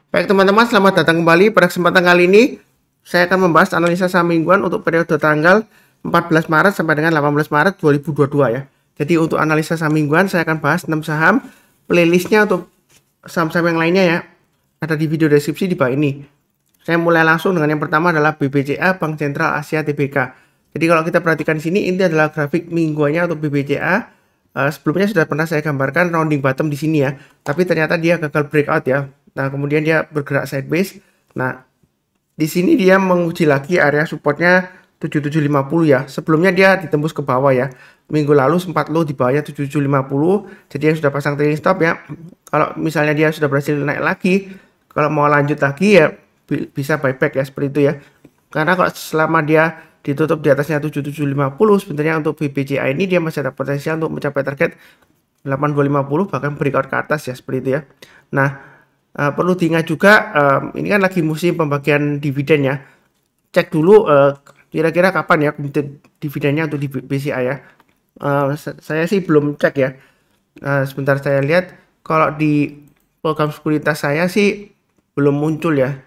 Baik teman-teman, selamat datang kembali. Pada kesempatan kali ini, saya akan membahas analisa saham mingguan untuk periode tanggal 14 Maret sampai dengan 18 Maret 2022 ya. Jadi untuk analisa saham mingguan, saya akan bahas 6 saham. Playlistnya untuk saham-saham yang lainnya ya, ada di video deskripsi di bawah ini. Saya mulai langsung dengan yang pertama adalah BBCA, Bank Sentral Asia Tbk. Jadi kalau kita perhatikan di sini, ini adalah grafik mingguannya untuk BBCA. Sebelumnya sudah pernah saya gambarkan rounding bottom di sini ya, tapi ternyata dia gagal breakout ya. Nah, kemudian dia bergerak sideways. Nah, di sini dia menguji lagi area supportnya 7750 ya. Sebelumnya dia ditembus ke bawah ya. Minggu lalu sempat low di bawahnya 7750. Jadi yang sudah pasang trailing stop ya. Kalau misalnya dia sudah berhasil naik lagi, kalau mau lanjut lagi ya bisa buyback ya seperti itu ya. Karena kalau selama dia ditutup di atasnya 7750, sebenarnya untuk BBCA ini dia masih ada potensial untuk mencapai target 8250 bahkan breakout ke atas ya seperti itu ya. Nah, perlu diingat juga ini kan lagi musim pembagian dividen ya. Cek dulu kira-kira kapan ya dividennya untuk di BCA ya. Saya sih belum cek ya. Sebentar saya lihat kalau di program sekuritas saya sih belum muncul ya.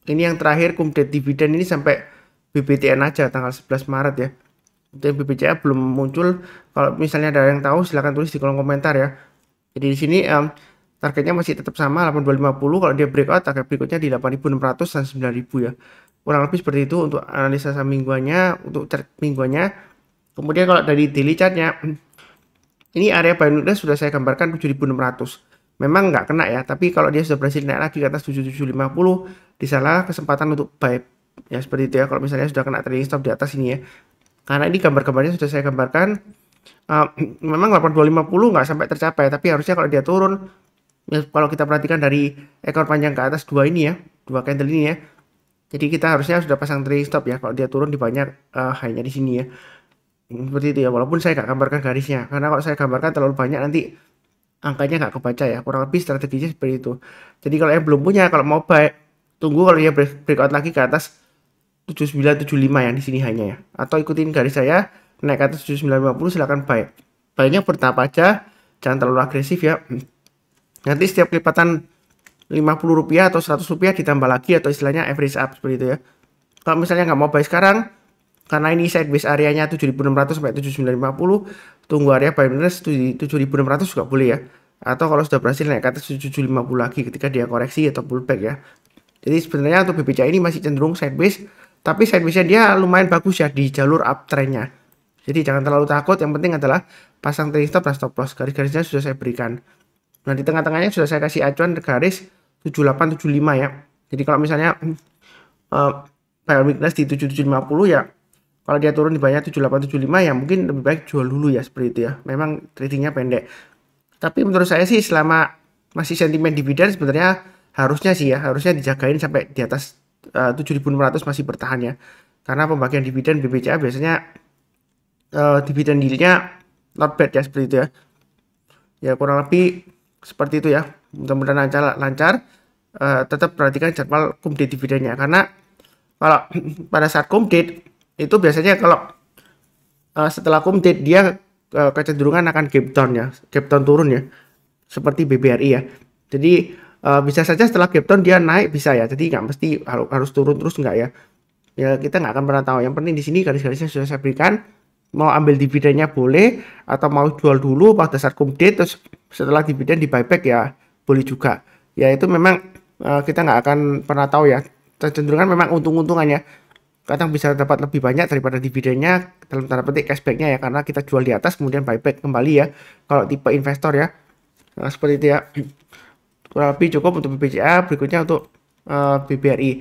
Ini yang terakhir kumdet dividen ini sampai BBTN aja tanggal 11 Maret ya. Untuk BBCA belum muncul. Kalau misalnya ada yang tahu silahkan tulis di kolom komentar ya. Jadi di sini targetnya masih tetap sama 8250. Kalau dia breakout target berikutnya di 8600 dan 9000 ya. Kurang lebih seperti itu untuk analisa saham mingguannya, untuk chart mingguannya. Kemudian kalau dari daily chartnya, ini area buy and sudah saya gambarkan 7600. Memang nggak kena ya, tapi kalau dia sudah berhasil naik lagi ke atas 7750, di sana kesempatan untuk buy ya seperti itu ya. Kalau misalnya sudah kena trailing stop di atas ini ya, karena ini gambar-gambarnya sudah saya gambarkan. Memang 8250 nggak sampai tercapai, tapi harusnya kalau dia turun ya, kalau kita perhatikan dari ekor panjang ke atas dua ini ya, dua candle ini ya, jadi kita harusnya sudah pasang trailing stop ya kalau dia turun di banyak high-nya di sini ya, seperti itu ya. Walaupun saya nggak gambarkan garisnya, karena kalau saya gambarkan terlalu banyak nanti angkanya nggak kebaca ya. Kurang lebih strateginya seperti itu. Jadi kalau yang belum punya, kalau mau buy, tunggu kalau dia breakout lagi ke atas 7975 yang di sini hanya ya. Atau ikutin garis saya naik ke atas 7950 silahkan buy. Buy-nya bertahap aja, jangan terlalu agresif ya. Nanti setiap kelipatan 50 rupiah atau 100 rupiah ditambah lagi atau istilahnya average up seperti itu ya. Kalau misalnya nggak mau buy sekarang, karena ini sideways areanya 7600 sampai 7950, tunggu area buy di 7600 juga boleh ya. Atau kalau sudah berhasil naik ke atas 7750 lagi ketika dia koreksi atau pullback ya. Jadi sebenarnya untuk BBCA ini masih cenderung sideways, tapi sidewaysnya dia lumayan bagus ya di jalur uptrendnya. Jadi jangan terlalu takut, yang penting adalah pasang trailing stop dan stop loss. Garis-garisnya sudah saya berikan. Nah di tengah-tengahnya sudah saya kasih acuan garis 7875 ya. Jadi kalau misalnya buy weakness di 7750 ya, kalau dia turun di bawahnya 7875 ya mungkin lebih baik jual dulu ya seperti itu ya. Memang tradingnya pendek. Tapi menurut saya sih selama masih sentimen dividen sebenarnya harusnya sih ya, harusnya dijagain sampai di atas 7600 masih bertahan ya. Karena pembagian dividen BBCA biasanya dividen yieldnya not bad ya seperti itu ya. Ya kurang lebih seperti itu ya. Mudah-mudahan lancar. Tetap perhatikan jadwal kumdate dividennya, karena kalau pada saat kumdate itu biasanya kalau setelah kumdate dia kecenderungan akan gap down ya, gap down turun ya, seperti BBRI ya. Jadi bisa saja setelah gap down dia naik bisa ya, jadi nggak mesti harus turun terus nggak ya. Ya kita nggak akan pernah tahu. Yang penting di sini garis-garisnya sudah saya berikan. Mau ambil dividennya boleh, atau mau jual dulu pada saat kumdate terus setelah dividen di buyback ya boleh juga. Ya itu memang kita nggak akan pernah tahu ya. Kecenderungan memang untung-untungannya kadang bisa dapat lebih banyak daripada dividennya, dalam tanda petik cashbacknya ya, karena kita jual di atas kemudian buyback kembali ya kalau tipe investor ya. Nah, seperti itu ya. Kurang lebih cukup untuk BBCA. Berikutnya untuk BBRI.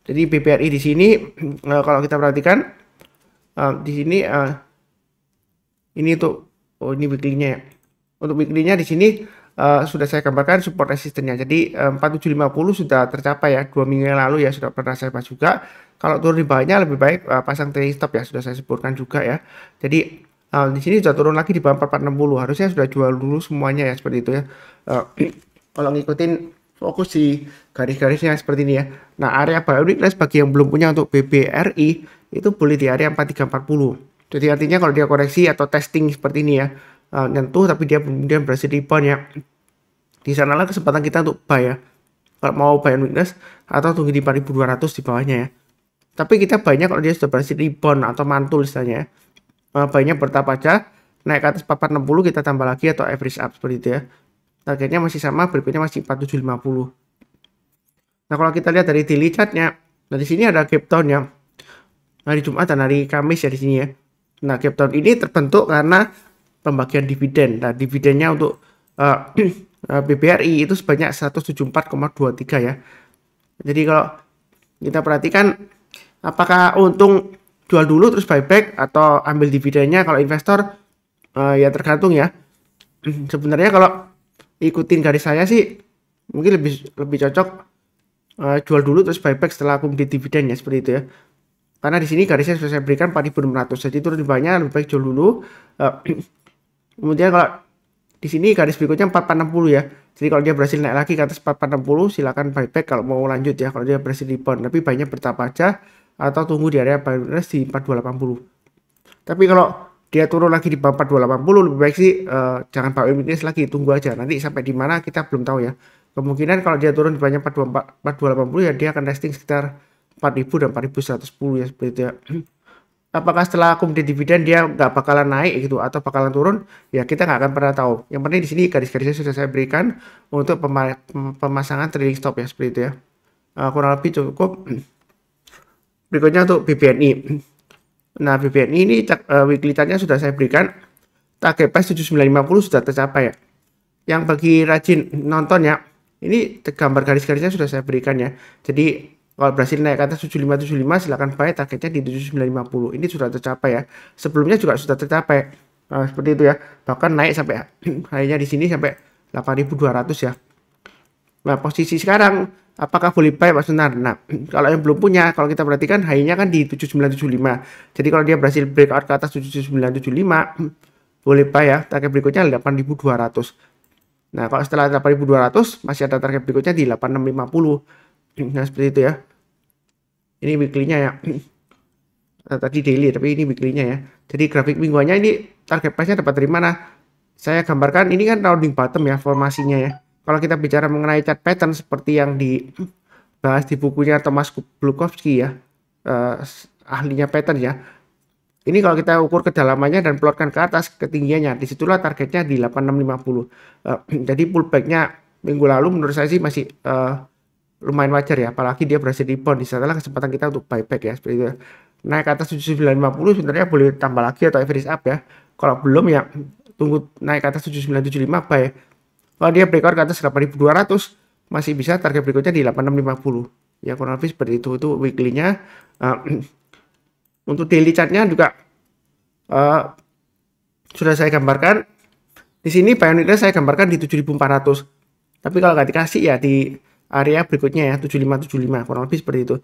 Jadi BBRI di sini kalau kita perhatikan di sini ini untuk ini weekly-nya ya. Untuk weekly-nya di sini sudah saya gambarkan support resistennya. Jadi 4750 sudah tercapai ya 2 minggu yang lalu ya, sudah pernah saya bahas juga. Kalau turun di bawahnya lebih baik pasang trailing stop ya, sudah saya sebutkan juga ya. Jadi di sini sudah turun lagi di bawah 4460, harusnya sudah jual dulu semuanya ya seperti itu ya. Kalau ngikutin fokus di garis-garisnya seperti ini ya. Nah area buy weakness bagi yang belum punya untuk BBRI itu boleh di area 4340. Jadi artinya kalau dia koreksi atau testing seperti ini ya, nyentuh tapi dia kemudian berhasil rebound ya, di sanalah kesempatan kita untuk buy ya. kalau mau buy on weakness, atau tunggu di 4200 di bawahnya ya. Tapi kita banyak kalau dia sudah berhasil rebound atau mantul istilahnya ya. Buy-nya bertahap aja, naik ke atas 4460 kita tambah lagi atau average up seperti itu ya. Targetnya masih sama, berikutnya masih 4750. Nah, kalau kita lihat dari daily chart-nya, nah di sini ada gap down ya. Hari Jumat dan hari Kamis ya di sini ya. Nah, gap down ini terbentuk karena pembagian dividen. Nah, dividennya untuk BBRI itu sebanyak 174,23 ya. Jadi kalau kita perhatikan apakah untung jual dulu terus buyback atau ambil dividennya, kalau investor ya tergantung ya. Sebenarnya kalau ikutin garis saya sih mungkin lebih cocok jual dulu terus buyback setelah akumulasi dividennya seperti itu ya. Karena di sini garisnya sudah saya berikan 4.600, jadi turun di bawahnya lebih baik jual dulu. Kemudian kalau di sini garis berikutnya 4460 ya. Jadi kalau dia berhasil naik lagi ke atas 4460 silakan buyback kalau mau lanjut ya. Kalau dia berhasil rebound, tapi banyak bertahap aja atau tunggu di area buy on weakness di 4280. Tapi kalau dia turun lagi di bawah 4280 lebih baik sih jangan buy on weakness lagi, tunggu aja. Nanti sampai di mana kita belum tahu ya. Kemungkinan kalau dia turun di banyak 4280 ya dia akan testing sekitar 4000 dan 4110 ya seperti itu ya. Apakah setelah akumulasi dividen dia nggak bakalan naik gitu atau bakalan turun, ya kita nggak akan pernah tahu. Yang penting di sini garis-garisnya sudah saya berikan untuk pemasangan trading stop ya seperti itu ya. Kurang lebih cukup. Berikutnya untuk BBNI. Nah, BBNI ini weekly chart-nya sudah saya berikan. Target price 7950 sudah tercapai ya. Yang bagi rajin nonton ya, ini gambar garis-garisnya sudah saya berikan ya. Jadi kalau berhasil naik ke atas 7575 silakan buy, targetnya di 7950. Ini sudah tercapai ya. Sebelumnya juga sudah tercapai. Seperti itu ya. Bahkan naik sampai hanya di sini sampai 8200 ya. Nah, posisi sekarang apakah boleh buy Pak Sunar? Nah, kalau yang belum punya, kalau kita perhatikan high-nya kan di 7975. Jadi kalau dia berhasil breakout ke atas 7975 boleh buy ya. Target berikutnya 8200. Nah, kalau setelah 8200 masih ada target berikutnya di 8650. Nah, seperti itu ya. Ini weekly-nya ya. Tadi daily tapi ini weekly-nya ya. Jadi grafik mingguannya ini target price-nya dapat dari mana? Saya gambarkan ini kan rounding bottom ya formasinya ya. Kalau kita bicara mengenai chart pattern seperti yang dibahas di bukunya Thomas Bulkowski ya, ahlinya pattern ya. Ini kalau kita ukur kedalamannya dan plotkan ke atas ketinggiannya, disitulah targetnya di 8650. Jadi pullback-nya minggu lalu menurut saya sih masih lumayan wajar ya, apalagi dia berhasil rebound. Di sanalah kesempatan kita untuk buyback ya seperti itu. Naik ke atas 7950 sebenarnya boleh tambah lagi atau average up ya. Kalau belum ya tunggu naik ke atas 7975 buy. Kalau dia breakout ke atas 8200 masih bisa target berikutnya di 8650. Ya kurang lebih seperti itu weekly-nya. Untuk daily chart-nya juga sudah saya gambarkan. Di sini buy on weakness saya gambarkan di 7400. Tapi kalau nggak dikasih ya di area berikutnya ya 7575 kurang lebih seperti itu.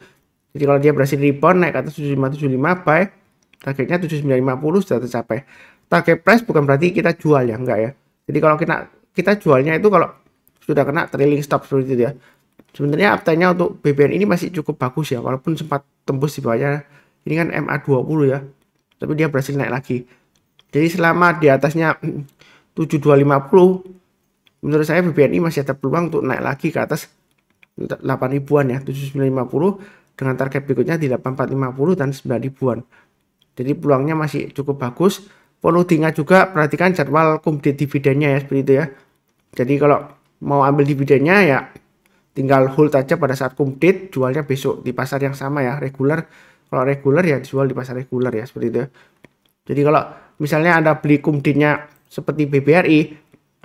Jadi kalau dia berhasil rebound naik ke atas 7575 buy, targetnya 7950 sudah tercapai. Target price bukan berarti kita jual ya, enggak ya. Jadi kalau kita jualnya itu kalau sudah kena trailing stop seperti itu ya. Sebenarnya uptrend-nya untuk BBN ini masih cukup bagus ya, walaupun sempat tembus di bawahnya. Ini kan MA20 ya. Tapi dia berhasil naik lagi. Jadi selama di atasnya 7250 menurut saya BBNI masih ada peluang untuk naik lagi ke atas 8 ribuan ya, 7950 dengan target berikutnya di 8450 dan 9 ribuan. Jadi peluangnya masih cukup bagus. Perlu diingat juga perhatikan jadwal kumdate dividennya ya seperti itu ya. Jadi kalau mau ambil dividennya ya tinggal hold aja pada saat kumdate, jualnya besok di pasar yang sama ya, reguler. Kalau reguler ya dijual di pasar reguler ya seperti itu ya. Jadi kalau misalnya Anda beli kumdate-nya seperti BBRI,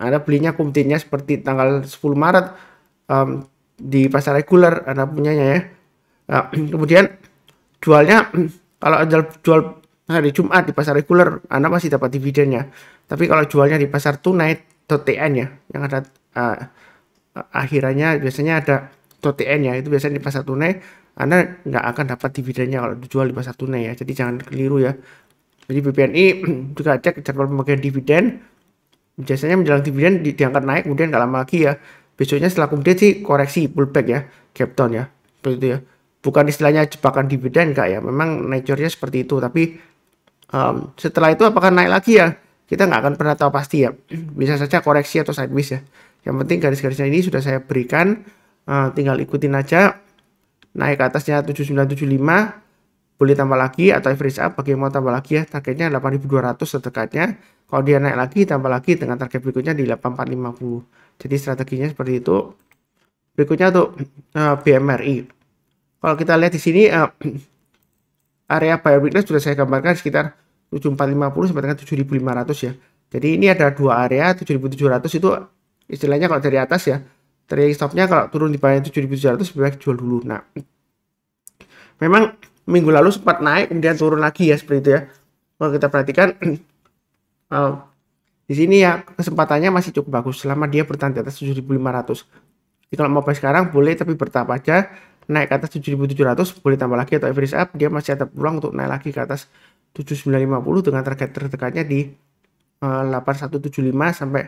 Anda belinya kumdate-nya seperti tanggal 10 Maret di pasar reguler Anda punyanya ya. Kemudian jualnya kalau jual hari Jumat di pasar reguler Anda masih dapat dividennya. Tapi kalau jualnya di pasar tunai.tn ya yang ada akhirannya biasanya ada .tn ya, itu biasanya di pasar tunai Anda nggak akan dapat dividennya kalau dijual di pasar tunai ya. Jadi jangan keliru ya. Jadi BBNI juga cek jadwal pembagian dividen. Biasanya menjelang dividen diangkat naik kemudian nggak lama lagi ya. Besoknya setelah kemudian sih koreksi pullback ya, gap down ya, seperti itu ya. Bukan istilahnya jebakan dividen enggak ya, memang nature-nya seperti itu. Tapi setelah itu apakah naik lagi ya? Kita nggak akan pernah tahu pasti ya. Bisa saja koreksi atau sideways ya. Yang penting garis-garisnya ini sudah saya berikan. tinggal ikutin aja. Naik ke atasnya 7975, boleh tambah lagi, atau average up bagi yang mau tambah lagi ya. Targetnya 8200 terdekatnya. Kalau dia naik lagi, tambah lagi dengan target berikutnya di 8450. Jadi strateginya seperti itu. Berikutnya untuk BMRI. Kalau kita lihat di sini area buy weakness sudah saya gambarkan sekitar 7450 sampai dengan 7500 ya. Jadi ini ada dua area, 7700 itu istilahnya kalau dari atas ya. Trailing stopnya kalau turun di bawah 7700 lebih baik jual dulu. Nah, memang minggu lalu sempat naik kemudian turun lagi ya seperti itu ya. Kalau kita perhatikan di sini ya kesempatannya masih cukup bagus selama dia bertahan di atas 7500. Jadi kalau mau buy sekarang boleh, tapi bertahap aja. Naik ke atas 7700 boleh tambah lagi, atau average up dia masih ada peluang untuk naik lagi ke atas 7950 dengan target terdekatnya di 8175 sampai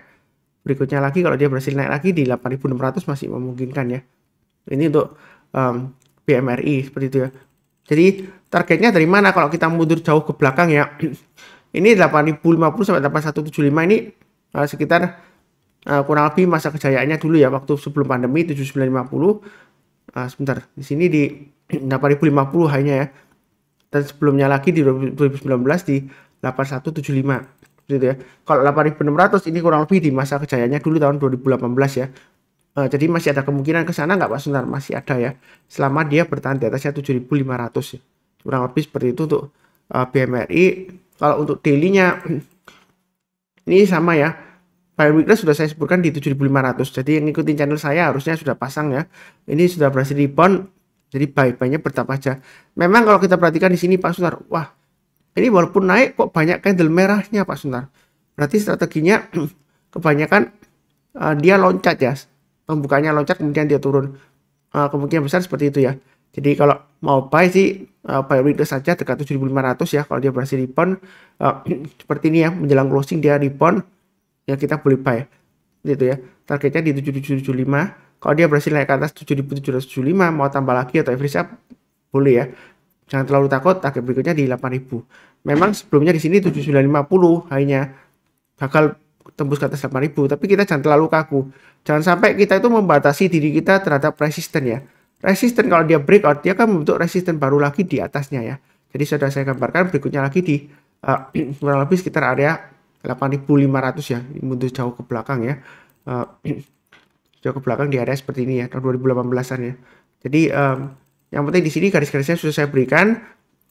berikutnya lagi kalau dia berhasil naik lagi di 8600 masih memungkinkan ya. Ini untuk BMRI seperti itu ya. Jadi targetnya dari mana kalau kita mundur jauh ke belakang ya. Ini 8050 sampai 8175 ini sekitar kurang lebih masa kejayaannya dulu ya, waktu sebelum pandemi 7950. Sebentar, di sini di 8050 hanya ya. Dan sebelumnya lagi di 2019 di 8175. Gitu ya. Kalau 8600 ini kurang lebih di masa kejayaannya dulu tahun 2018 ya. Jadi masih ada kemungkinan ke sana nggak Pak Sunar? Masih ada ya. Selama dia bertahan di atasnya 7500 ya. Kurang lebih seperti itu untuk BMRI. Kalau untuk daily-nya ini sama ya. Buy weakness sudah saya sebutkan di 7500. Jadi yang ngikutin channel saya harusnya sudah pasang ya. Ini sudah berhasil rebound. Jadi buy-nya bertahap aja. Memang kalau kita perhatikan di sini Pak Sunar, wah, ini walaupun naik kok banyak candle merahnya Pak Sunar. Berarti strateginya kebanyakan dia loncat ya. Pembukanya loncat kemudian dia turun. Kemungkinan besar seperti itu ya. Jadi kalau mau buy sih buy weakness saja dekat 7500 ya. Kalau dia berhasil rebound seperti ini ya, menjelang closing dia rebound ya, kita boleh buy. Gitu ya. Targetnya di 7775. Kalau dia berhasil naik ke atas 7775 mau tambah lagi atau average up boleh ya. Jangan terlalu takut, target berikutnya di 8000. Memang sebelumnya di sini 7950 hanya gagal tembus ke atas 8000, tapi kita jangan terlalu kaku. Jangan sampai kita itu membatasi diri kita terhadap resisten ya. Resisten kalau dia breakout, dia kan membentuk resisten baru lagi di atasnya ya. Jadi sudah saya gambarkan berikutnya lagi di kurang lebih sekitar area 8500 ya. Mundur jauh ke belakang ya. Jauh ke belakang di area seperti ini ya, tahun 2018-an ya. Jadi yang penting di sini garis-garisnya sudah saya berikan.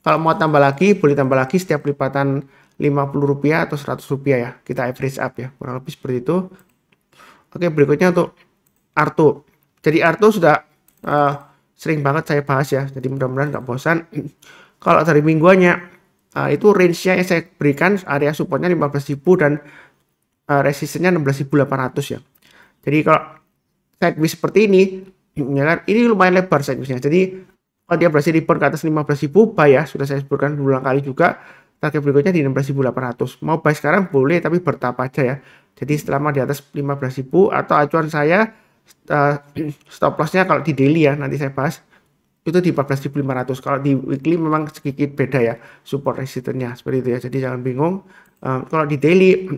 Kalau mau tambah lagi, boleh tambah lagi setiap lipatan Rp50 atau Rp100 ya. Kita average up ya, kurang lebih seperti itu. Oke, berikutnya untuk Arto. Jadi Arto sudah sering banget saya bahas ya. Jadi mudah-mudahan nggak bosan. Kalau dari mingguannya, itu range-nya yang saya berikan, area supportnya 15.000 dan resistennya 16.800 ya. Jadi kalau sideways seperti ini, ya kan, ini lumayan lebar sideways-nya. Jadi kalau dia berhasil rebound ke atas 15.000 buy ya, sudah saya sebutkan berulang kali juga. Target berikutnya di 16.800. Mau buy sekarang boleh, tapi bertahap aja ya. Jadi selama di atas 15.000 atau acuan saya stop loss-nya kalau di daily ya, nanti saya bahas itu di 14.500. Kalau di weekly memang sedikit beda ya support resistance-nya seperti itu ya. Jadi jangan bingung. Kalau di daily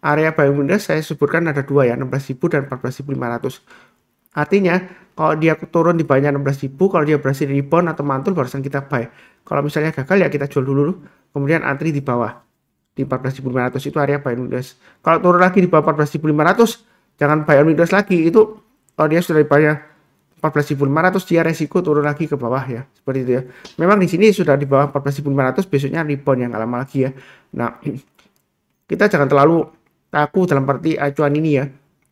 area buy window saya sebutkan ada dua ya, 16.000 dan 14.500. Artinya kalau dia turun di bawahnya 16.000, kalau dia berhasil rebound atau mantul barusan kita buy. Kalau misalnya gagal ya kita jual dulu, kemudian antri di bawah di 14.500 itu area buy window. Kalau turun lagi di bawah 14.500 jangan buy window lagi. Itu kalau dia sudah di bawah 14.500 dia resiko turun lagi ke bawah ya, seperti itu ya. Memang di sini sudah di bawah 14.500, besoknya rebound yang nggak lama lagi ya. Nah, kita jangan terlalu kaku dalam arti acuan ini ya.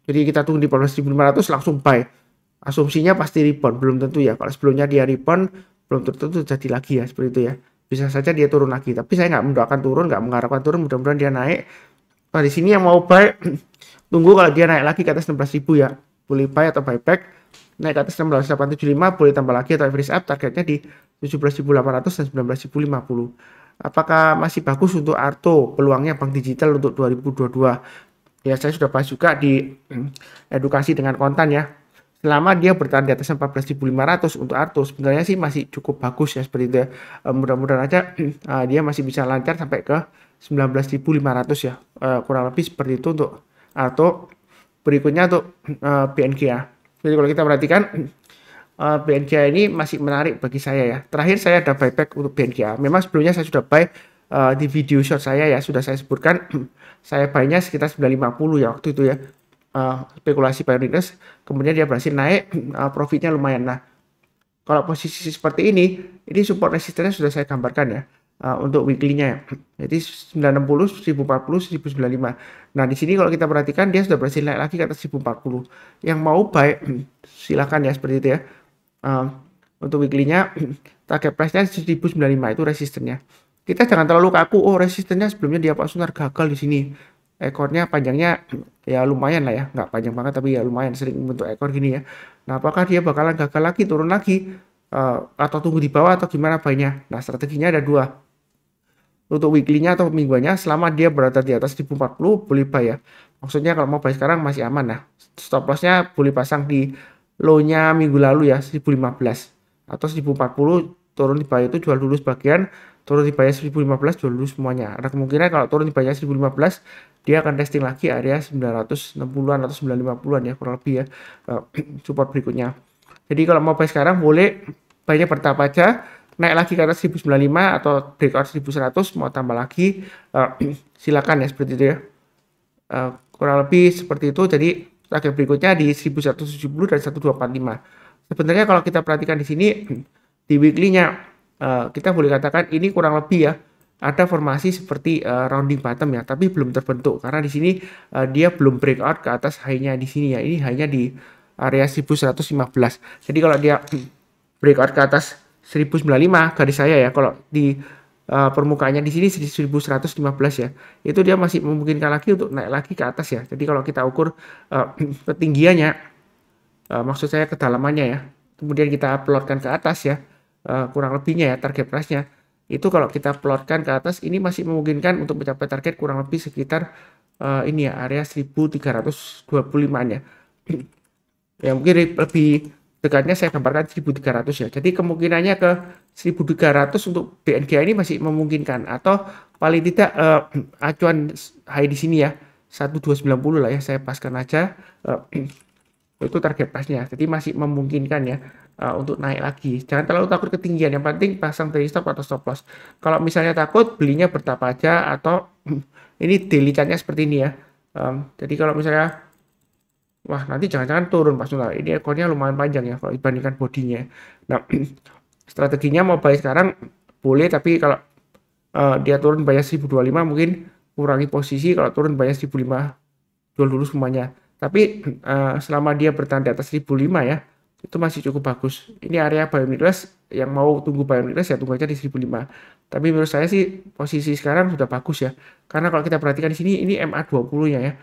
Jadi kita tunggu di 14.500 langsung buy. Asumsinya pasti rebound, belum tentu ya. Kalau sebelumnya dia rebound, belum tentu jadi lagi ya, seperti itu ya. Bisa saja dia turun lagi, tapi saya nggak mendoakan turun, nggak mengharapkan turun, mudah-mudahan dia naik. Nah di sini yang mau buy, tunggu kalau dia naik lagi ke atas 16.000 ya, boleh buy atau buyback. Naik ke atas 16.875 boleh tambah lagi atau average up, targetnya di 17.800 dan 19.050. Apakah masih bagus untuk Arto? Peluangnya bank digital untuk 2022. Ya saya sudah bahas juga di edukasi dengan kontan ya. Selama dia bertahan di atas 14.500 untuk Arto sebenarnya sih masih cukup bagus ya, seperti itu ya. Mudah-mudahan aja dia masih bisa lancar sampai ke 19.500 ya. Kurang lebih seperti itu untuk Arto. Berikutnya untuk BNK ya. Jadi kalau kita perhatikan BNGA ini masih menarik bagi saya ya. Terakhir saya ada buyback untuk BNGA. Memang sebelumnya saya sudah buy di video short saya ya, sudah saya sebutkan saya buy-nya sekitar 950 ya waktu itu ya. Spekulasi buy weakness, kemudian dia berhasil naik, profitnya lumayan. Nah, kalau posisi seperti ini support resistennya sudah saya gambarkan ya. Untuk weekly-nya ya. Jadi 960, 1040, 1095. Nah, di sini kalau kita perhatikan dia sudah berhasil naik lagi ke atas 1040. Yang mau buy silakan ya seperti itu ya. Untuk weekly-nya target price-nya 1095 itu resistennya. Kita jangan terlalu kaku, oh resistennya sebelumnya dia Pak Sunar gagal di sini. Ekornya panjangnya ya lumayan lah ya, nggak panjang banget tapi ya lumayan sering membentuk ekor gini ya. Nah, apakah dia bakalan gagal lagi, turun lagi, atau tunggu di bawah atau gimana banyak? Nah, strateginya ada dua. Untuk weekly-nya atau mingguannya, selama dia berada di atas 1040 boleh buy ya. Maksudnya kalau mau buy sekarang masih aman. Nah, stop loss-nya boleh pasang di low-nya minggu lalu ya, 1015 atau 1040, turun di buy itu jual dulu sebagian, turun di buy 1015 jual dulu semuanya. Ada kemungkinan kalau turun di buy 1015 dia akan testing lagi area 960-an atau 950-an ya kurang lebih ya, support berikutnya. Jadi kalau mau buy sekarang boleh, buy-nya bertahap aja, naik lagi ke atas 1095 atau breakout 1100 mau tambah lagi, silakan ya seperti itu ya. Kurang lebih seperti itu. Jadi target berikutnya di 1170 dan 1245. Sebenarnya kalau kita perhatikan di sini di weekly-nya, kita boleh katakan ini kurang lebih ya ada formasi seperti rounding bottom ya, tapi belum terbentuk karena di sini dia belum breakout ke atas high-nya di sini ya. Ini hanya di area 1115. Jadi kalau dia breakout ke atas 1095 garis saya ya, kalau di permukaannya di sini 1115 ya, itu dia masih memungkinkan lagi untuk naik lagi ke atas ya. Jadi kalau kita ukur ketinggiannya, maksud saya kedalamannya ya, kemudian kita plotkan ke atas ya, kurang lebihnya ya target price-nya, itu kalau kita plotkan ke atas ini masih memungkinkan untuk mencapai target kurang lebih sekitar ini ya area 1325-an ya. Ya mungkin lebih dekatnya saya gambarkan 1300 ya. Jadi kemungkinannya ke 1300 untuk BNGA ini masih memungkinkan, atau paling tidak acuan high di sini ya 1290 lah ya, saya paskan aja itu target price-nya. Jadi masih memungkinkan ya untuk naik lagi. Jangan terlalu takut ketinggian, yang penting pasang trailing stop atau stop loss. Kalau misalnya takut, belinya bertahap aja, atau ini daily chart-nya seperti ini ya. Jadi kalau misalnya wah nanti jangan-jangan turun Pak Sunar, ini ekornya lumayan panjang ya kalau dibandingkan bodinya. Nah, strateginya mau buy sekarang boleh, tapi kalau dia turun bayar 1025 mungkin kurangi posisi, kalau turun bayar 1005 jual dulu semuanya. Tapi selama dia bertahan di atas 1005 ya, itu masih cukup bagus. Ini area buy weakness, yang mau tunggu buy weakness ya tunggu aja di 1005. Tapi menurut saya sih posisi sekarang sudah bagus ya. Karena kalau kita perhatikan di sini ini MA20-nya ya.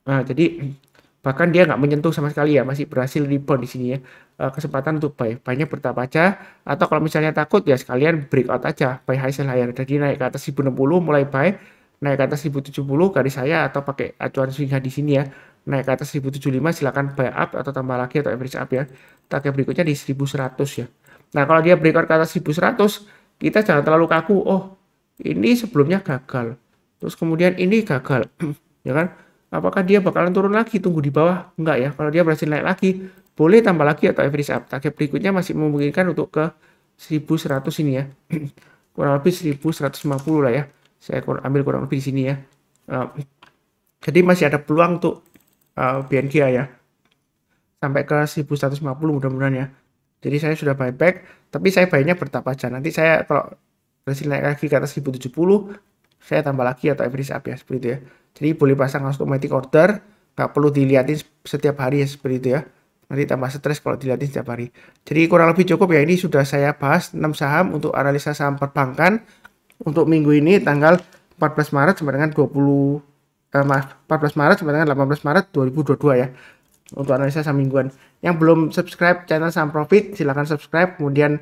Nah, jadi bahkan dia nggak menyentuh sama sekali ya, masih berhasil rebound di sini ya. Kesempatan untuk buy-nya bertahap aja, atau kalau misalnya takut ya sekalian breakout aja, buy high sell higher. Jadi naik ke atas 1060 mulai buy, naik ke atas 1070 garis saya, atau pakai acuan swing high di sini ya, naik ke atas 1075 silakan buy up atau tambah lagi atau average up ya. Target berikutnya di 1100 ya. Nah kalau dia breakout ke atas 1100, kita jangan terlalu kaku, oh ini sebelumnya gagal, terus kemudian ini gagal ya kan, apakah dia bakalan turun lagi tunggu di bawah? Enggak ya. Kalau dia berhasil naik lagi, boleh tambah lagi atau average up. Target berikutnya masih memungkinkan untuk ke 1100 ini ya. Kurang lebih 1150 lah ya. Saya ambil kurang lebih di sini ya. Jadi masih ada peluang untuk BNGA ya. Sampai ke 1150 mudah-mudahan ya. Jadi saya sudah buyback, tapi saya buy-nya bertahap aja. Nanti saya kalau berhasil naik lagi ke atas 1070, saya tambah lagi atau average up ya, seperti itu ya. Jadi boleh pasang automatic order, nggak perlu dilihatin setiap hari ya, seperti itu ya. Nanti tambah stres kalau dilihatin setiap hari. Jadi kurang lebih cukup ya, ini sudah saya bahas 6 saham untuk analisa saham perbankan untuk minggu ini tanggal 14 Maret sampai dengan 14 Maret sampai dengan 18 Maret 2022 ya. Untuk analisa saham mingguan. Yang belum subscribe channel Saham Profit silahkan subscribe, kemudian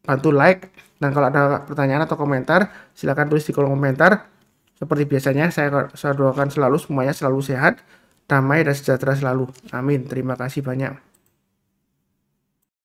bantu like, dan kalau ada pertanyaan atau komentar silahkan tulis di kolom komentar. Seperti biasanya saya doakan selalu semuanya selalu sehat, damai dan sejahtera selalu. Amin. Terima kasih banyak.